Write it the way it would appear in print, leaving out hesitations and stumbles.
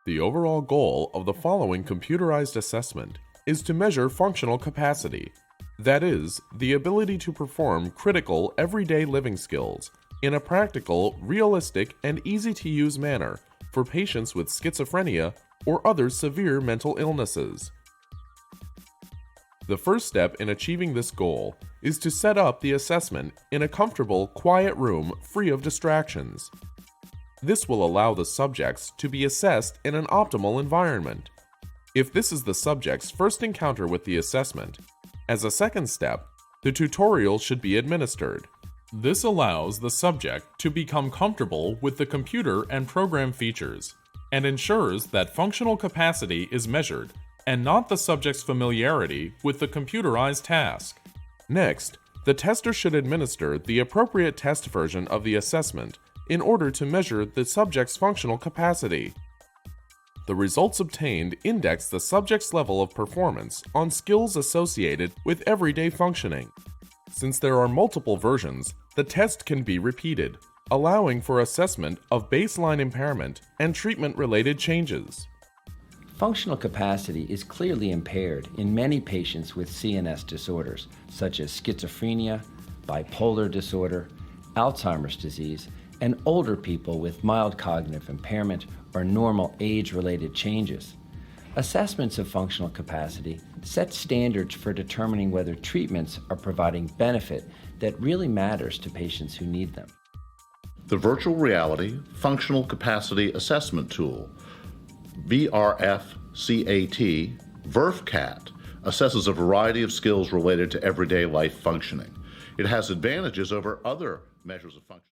The overall goal of the following computerized assessment is to measure functional capacity, that is, the ability to perform critical everyday living skills in a practical, realistic, and easy-to-use manner for patients with schizophrenia or other severe mental illnesses. The first step in achieving this goal is to set up the assessment in a comfortable, quiet room free of distractions. This will allow the subjects to be assessed in an optimal environment. If this is the subject's first encounter with the assessment, as a second step, the tutorial should be administered. This allows the subject to become comfortable with the computer and program features, and ensures that functional capacity is measured and not the subject's familiarity with the computerized task. Next, the tester should administer the appropriate test version of the assessment in order to measure the subject's functional capacity. The results obtained index the subject's level of performance on skills associated with everyday functioning. Since there are multiple versions, the test can be repeated, allowing for assessment of baseline impairment and treatment-related changes. Functional capacity is clearly impaired in many patients with CNS disorders, such as schizophrenia, bipolar disorder, Alzheimer's disease, and older people with mild cognitive impairment or normal age-related changes. Assessments of functional capacity set standards for determining whether treatments are providing benefit that really matters to patients who need them. The Virtual Reality Functional Capacity Assessment Tool, VRFCAT, VRFCAT, assesses a variety of skills related to everyday life functioning. It has advantages over other measures of function.